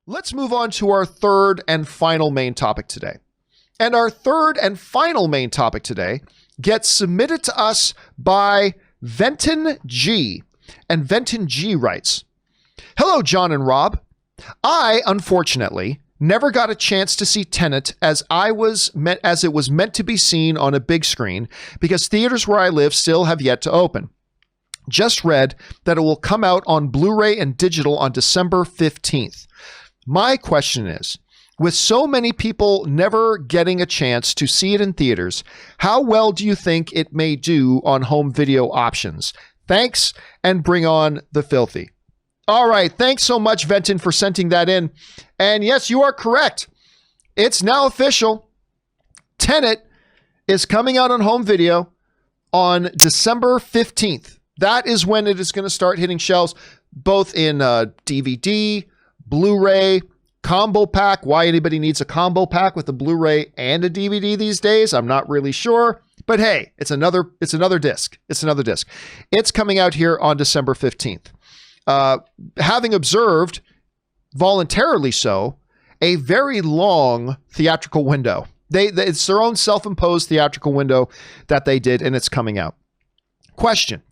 Let's move on to our third and final main topic today. And our third and final main topic today gets submitted to us by Venton G. And Venton G writes, "Hello, John and Rob. I, unfortunately, never got a chance to see Tenet as it was meant to be seen on a big screen because theaters where I live still have yet to open. Just read that it will come out on Blu-ray and digital on December 15th. My question is, with so many people never getting a chance to see it in theaters, how well do you think it may do on home video options? Thanks, and bring on the filthy." All right, thanks so much, Venton, for sending that in. And yes, you are correct. It's now official. Tenet is coming out on home video on December 15th. That is when it is going to start hitting shelves, both in DVD, Blu-ray, combo pack. Why anybody needs a combo pack with a Blu-ray and a DVD these days, I'm not really sure. But hey, it's another disc. It's another disc. It's coming out here on December 15th. Having observed, voluntarily so, a very long theatrical window. It's their own self-imposed theatrical window that they did, and it's coming out. Question: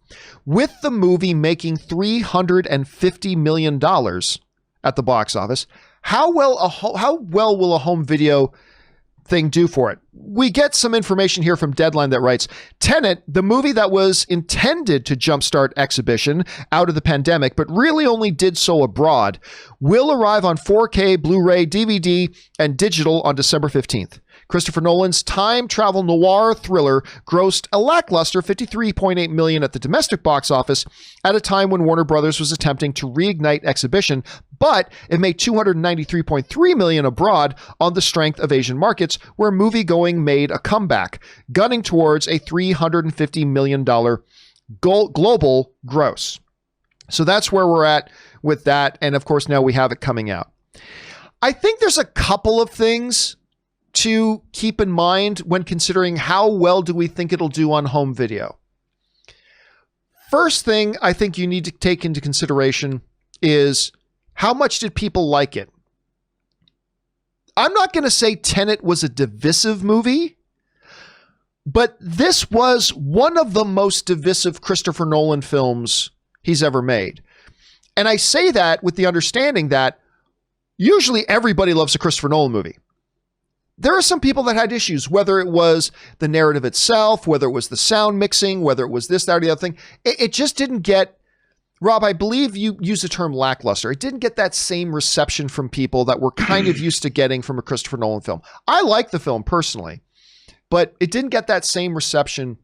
with the movie making $350 million at the box office, how well will a home video thing do for it? We get some information here from Deadline that writes, Tenet, the movie that was intended to jumpstart exhibition out of the pandemic, but really only did so abroad, will arrive on 4K, Blu-ray, DVD, and digital on December 15th. Christopher Nolan's time travel noir thriller grossed a lackluster $53.8 million at the domestic box office at a time when Warner Brothers was attempting to reignite exhibition, but it made $293.3 million abroad on the strength of Asian markets, where moviegoing made a comeback, gunning towards a $350 million global gross. So that's where we're at with that, and of course now we have it coming out. I think there's a couple of things to keep in mind when considering how well do we think it'll do on home video. First thing I think you need to take into consideration is how much did people like it? I'm not going to say Tenet was a divisive movie, but this was one of the most divisive Christopher Nolan films he's ever made. And I say that with the understanding that usually everybody loves a Christopher Nolan movie. There are some people that had issues, whether it was the narrative itself, whether it was the sound mixing, whether it was this, that, or the other thing. It just didn't get, Rob, I believe you used the term lackluster. It didn't get that same reception from people that we're kind of used to getting from a Christopher Nolan film. I like the film personally, but it didn't get that same reception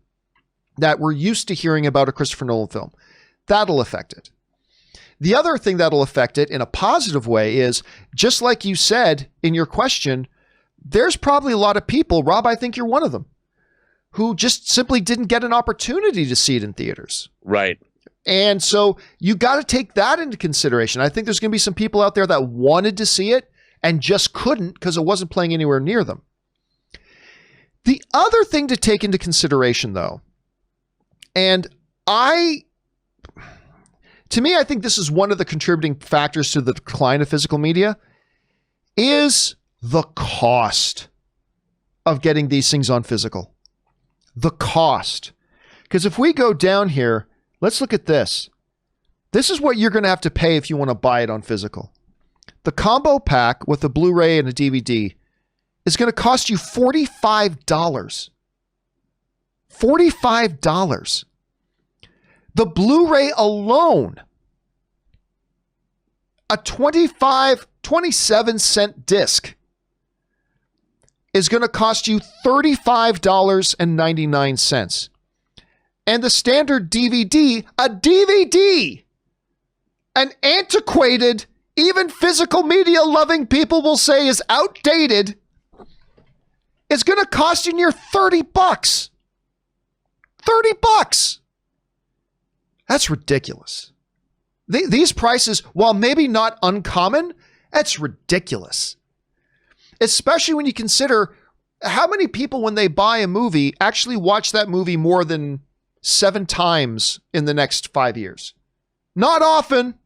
that we're used to hearing about a Christopher Nolan film. That'll affect it. The other thing that'll affect it in a positive way is, just like you said in your question, there's probably a lot of people, Rob, I think you're one of them, who just simply didn't get an opportunity to see it in theaters. Right. And so you got to take that into consideration. I think there's going to be some people out there that wanted to see it and just couldn't because it wasn't playing anywhere near them. The other thing to take into consideration, though, and to me, I think this is one of the contributing factors to the decline of physical media, is the cost of getting these things on physical. The cost. Because if we go down here, let's look at this. This is what you're going to have to pay if you want to buy it on physical. The combo pack with a Blu-ray and a DVD is going to cost you $45. $45. The Blu-ray alone, a 27-cent disc, is going to cost you $35.99. And the standard DVD, an antiquated, even physical media loving people will say is outdated, is going to cost you near $30. $30. That's ridiculous. These prices, while maybe not uncommon, that's ridiculous. Especially when you consider how many people, when they buy a movie, actually watch that movie more than 7 times in the next 5 years. Not often.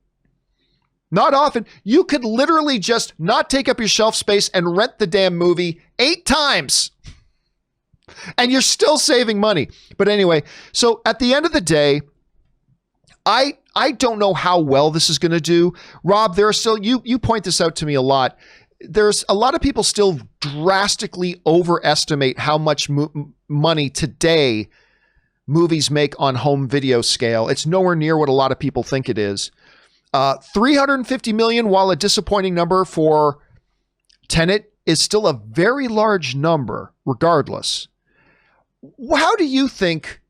Not often. You could literally just not take up your shelf space and rent the damn movie 8 times. And you're still saving money. But anyway, so at the end of the day, I don't know how well this is going to do. Rob, there are still, you point this out to me a lot. There's a lot of people still drastically overestimate how much money today movies make on home video scale. It's nowhere near what a lot of people think it is. 350 million, while a disappointing number for Tenet, is still a very large number regardless. How do you think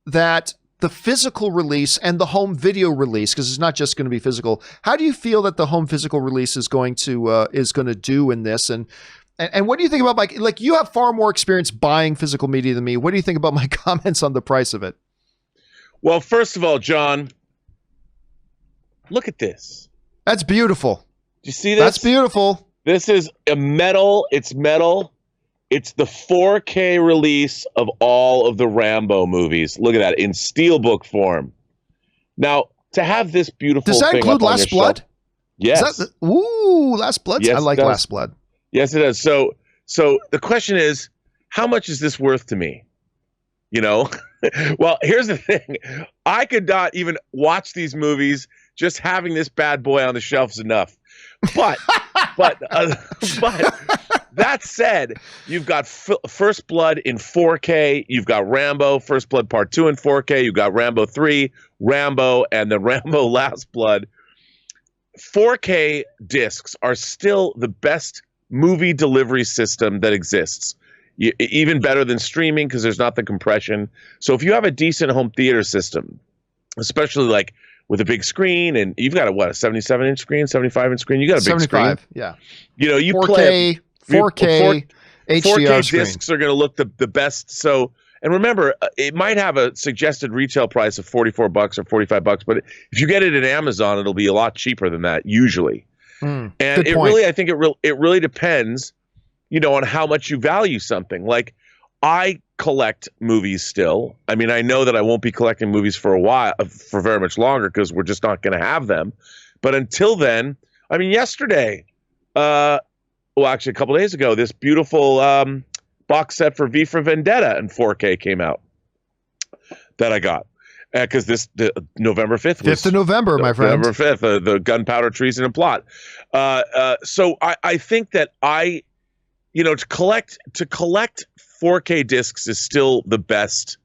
that the physical release and the home video release, because it's not just going to be physical, how do you feel that the home physical release is going to do in this? And what do you think about like you have far more experience buying physical media than me. What do you think about my comments on the price of it? Well, first of all, John, look at this. That's beautiful. Do you see this? That's beautiful. This is a metal. It's metal. It's the 4K release of all of the Rambo movies. Look at that, in steelbook form. Now, to have this beautiful does that thing include up on Last your Blood? Shelf, yes. Last Blood. Yes, I like Last Blood. Yes, it does. So the question is, how much is this worth to me? You know, well, here's the thing. I could not even watch these movies. Just having this bad boy on the shelf is enough. But that said, you've got First Blood in 4K. You've got Rambo, First Blood Part 2 in 4K. You've got Rambo 3, Rambo, and the Rambo Last Blood. 4K discs are still the best movie delivery system that exists. Even better than streaming because there's not the compression. So if you have a decent home theater system, especially like with a big screen, and you've got a 77-inch screen, 75-inch screen, you got a big 75, screen. Yeah. You know, you 4K, play 4K HDR 4K screen. discs are going to look the best. So, and remember, it might have a suggested retail price of $44 or $45, but if you get it at Amazon, it'll be a lot cheaper than that usually. And it really, I think it really depends, you know, on how much you value something. Like, I collect movies still. I mean, I know that I won't be collecting movies for a while, for very much longer, because we're just not going to have them. But until then, I mean, yesterday, well, actually a couple days ago, this beautiful box set for V for Vendetta in 4K came out that I got. Because the November 5th was 5th of November, my friend. November 5th, the gunpowder, treason, and plot. So I think that to collect 4K discs is still the best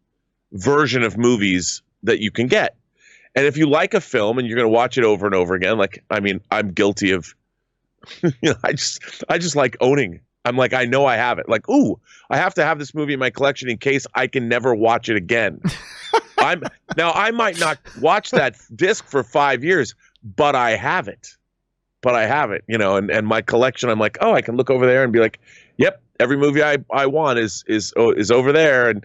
version of movies that you can get. And if you like a film and you're going to watch it over and over again, like, I mean, I'm guilty of, I just like owning. I'm like, I know I have it. Like, ooh, I have to have this movie in my collection in case I can never watch it again. I might not watch that disc for 5 years, but I have it. You know, and my collection, I'm like, oh, I can look over there and be like, yep, every movie I want is over there. And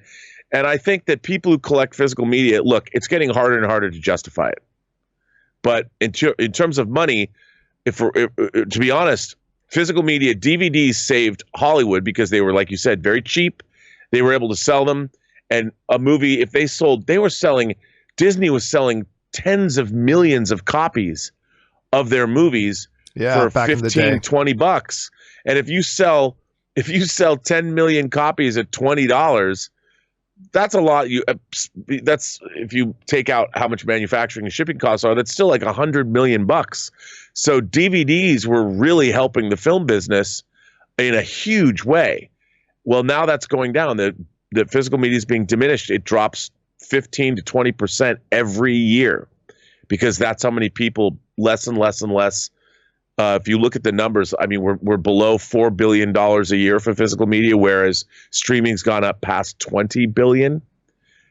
I think that people who collect physical media, look, it's getting harder and harder to justify it. But in terms of money, to be honest, physical media, DVDs saved Hollywood because they were, like you said, very cheap. They were able to sell them. And a movie, if they sold, Disney was selling tens of millions of copies of their movies for $15-$20. And if you sell 10 million copies at $20, that's a lot. That's, if you take out how much manufacturing and shipping costs are, that's still like $100 million. So DVDs were really helping the film business in a huge way. Well, now that's going down. The physical media is being diminished. It drops 15 to 20% every year because that's how many people, less and less and less. If you look at the numbers, I mean, we're below $4 billion a year for physical media, whereas streaming's gone up past $20 billion.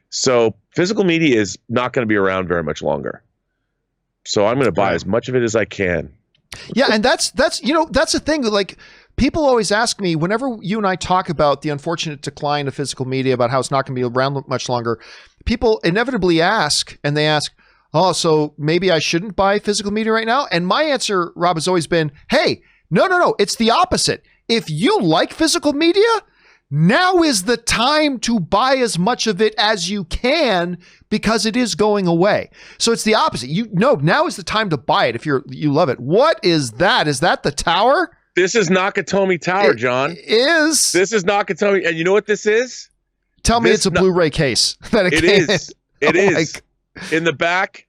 So physical media is not going to be around very much longer. So I'm going to buy as much of it as I can. Yeah, and that's the thing. Like, people always ask me, whenever you and I talk about the unfortunate decline of physical media, about how it's not going to be around much longer, people inevitably ask, oh, so maybe I shouldn't buy physical media right now? And my answer, Rob, has always been, hey, no. It's the opposite. If you like physical media, now is the time to buy as much of it as you can because it is going away. So it's the opposite. Now is the time to buy it if you love it. What is that? Is that the tower? This is Nakatomi Tower, John. It is. This is Nakatomi. And you know what this is? Tell me it's a Blu-ray case. That it is. It is. In the back,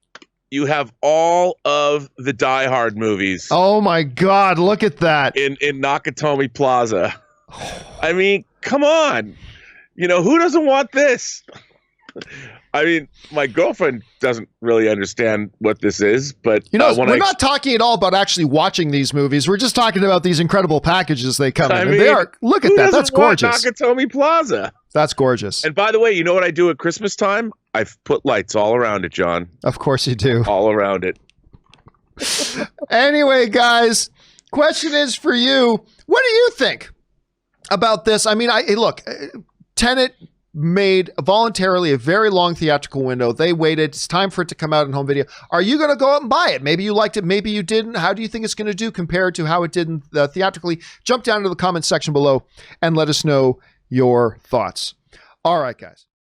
you have all of the Die Hard movies. Oh my God, look at that. In Nakatomi Plaza. I mean, come on. Who doesn't want this? I mean, my girlfriend doesn't really understand what this is, but we're not talking at all about actually watching these movies. We're just talking about these incredible packages they come in. And they are. Look at that. That's gorgeous. Nakatomi Plaza. That's gorgeous. And by the way, you know what I do at Christmas time? I've put lights all around it, John. Of course you do. All around it. Anyway, guys, question is for you. What do you think about this? I mean, look, Tenet made voluntarily a very long theatrical window. They waited. It's time for it to come out in home video. Are you going to go out and buy it? Maybe you liked it. Maybe you didn't. How do you think it's going to do compared to how it did theatrically? Jump down into the comments section below and let us know your thoughts. All right, guys.